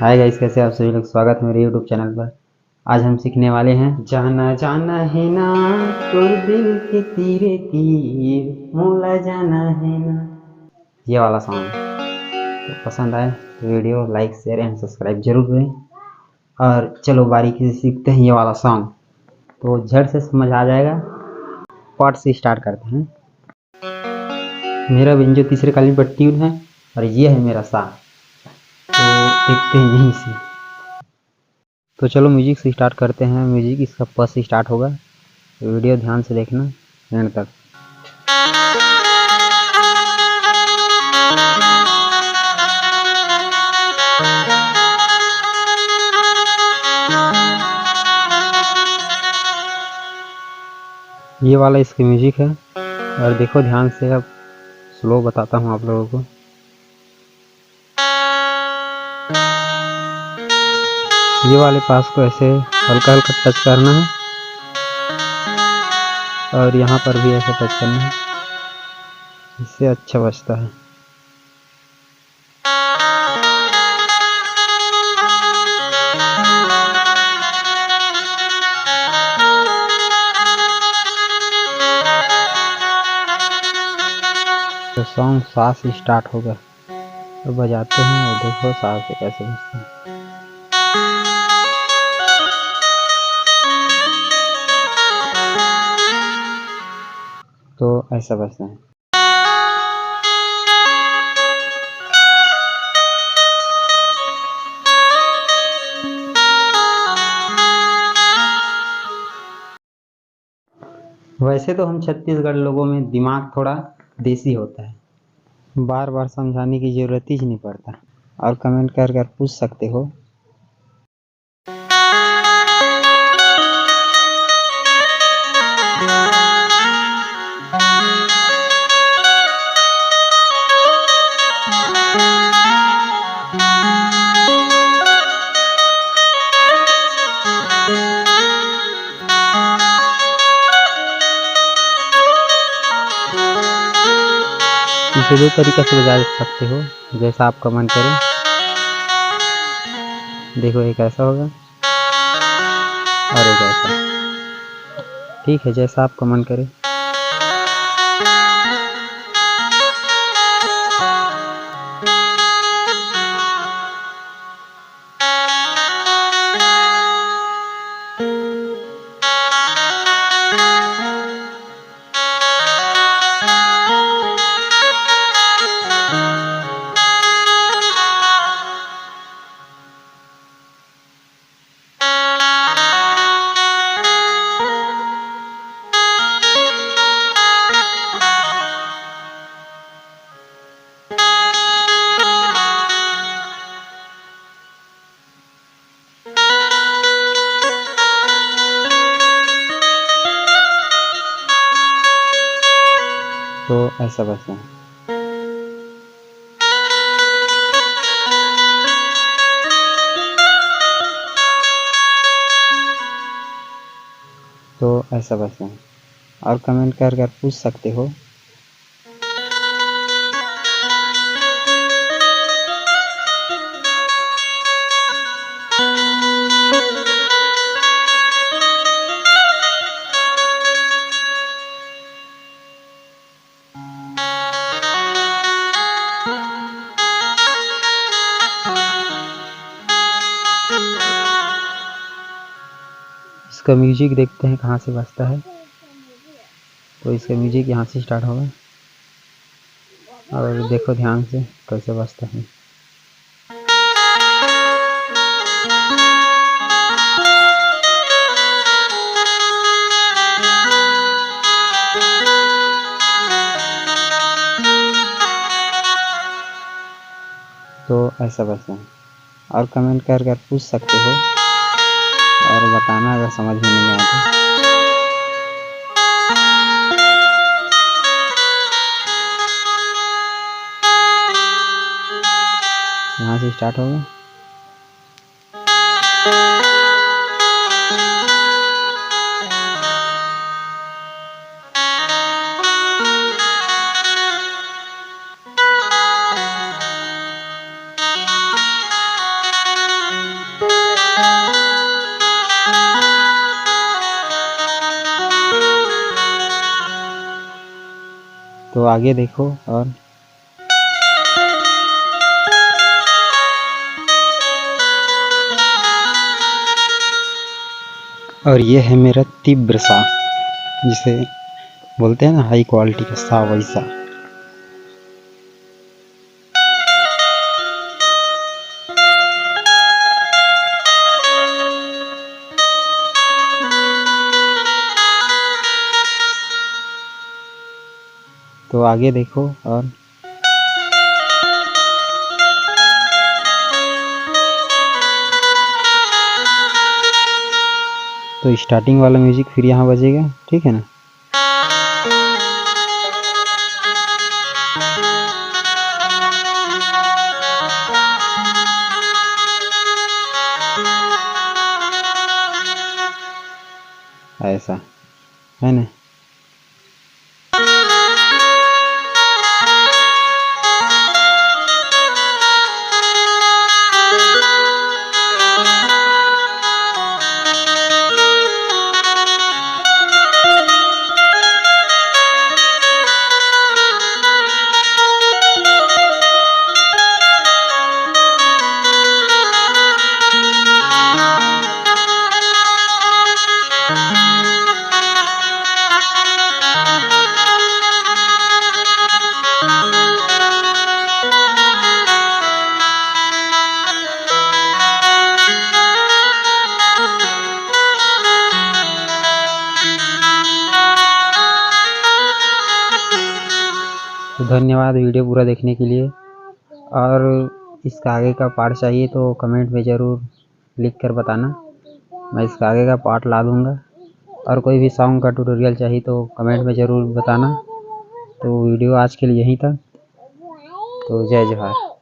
Hi guys, कैसे आप सभी लोग। स्वागत है मेरे यूट्यूब चैनल पर। आज हम सीखने वाले हैं जाना जाना है ना तोर दिल के तीरे तीर मोला जाना है ना, ये वाला सॉन्ग। तो पसंद आए तो video like share and subscribe जरूर करें। और चलो बारीकी से सीखते हैं ये वाला सॉन्ग, तो झट से समझ आ जाएगा। पार्ट से स्टार्ट करते हैं। मेरा बिंजो तीसरे कालीन पर ट्यून है और ये है मेरा सा। तो देखते हैं यहीं से। तो चलो म्यूजिक से स्टार्ट करते हैं। म्यूजिक इसका प से स्टार्ट होगा। वीडियो ध्यान से देखना एंड तक। ये वाला इसकी म्यूजिक है और देखो ध्यान से। अब स्लो बताता हूँ आप लोगों को। ये वाले पास को ऐसे हल्का हल्का टच करना है और यहाँ पर भी ऐसे टच करना है, इससे अच्छा बजता है। तो सॉन्ग सा से स्टार्ट होगा तो बजाते हैं और देखो सा से कैसे बजता है। तो ऐसा बजता है। वैसे तो हम छत्तीसगढ़ लोगों में दिमाग थोड़ा देसी होता है, बार बार समझाने की ज़रूरत ही नहीं पड़ता। और कमेंट कर कर पूछ सकते हो। इसे दो तरीक़ा से बजा सकते हो, जैसा आपका मन करे। देखो एक ऐसा होगा और एक ऐसा। ठीक है, जैसा आपका मन करे। तो ऐसा बजता है। तो ऐसा बजता है। और कमेंट कर कर पूछ सकते हो। इसका म्यूजिक देखते हैं कहाँ से बजता है। तो इसका म्यूजिक यहाँ से स्टार्ट होगा और देखो ध्यान से कैसे बजता है। तो ऐसा बजता है। और कमेंट कर कर पूछ सकते हो और बताना अगर समझ में नहीं आया तो। यहाँ से स्टार्ट होगा। तो आगे देखो। और ये है मेरा तीव्र सा, जिसे बोलते हैं ना हाई क्वालिटी का सा, वैसा। तो आगे देखो। और तो स्टार्टिंग वाला म्यूजिक फिर यहाँ बजेगा, ठीक है ना। ऐसा है ना। तो धन्यवाद वीडियो पूरा देखने के लिए। और इसका आगे का पार्ट चाहिए तो कमेंट में ज़रूर लिख कर बताना, मैं इसका आगे का पार्ट ला दूँगा। और कोई भी सॉन्ग का ट्यूटोरियल चाहिए तो कमेंट में ज़रूर बताना। तो वीडियो आज के लिए यहीं तक। तो जय जोहार।